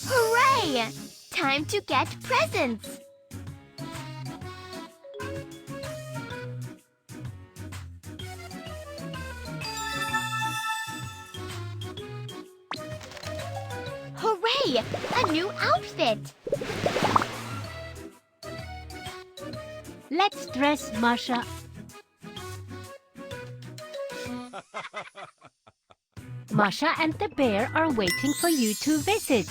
Hooray! Time to get presents! Hooray! A new outfit! Let's dress Masha. Masha and the bear are waiting for you to visit.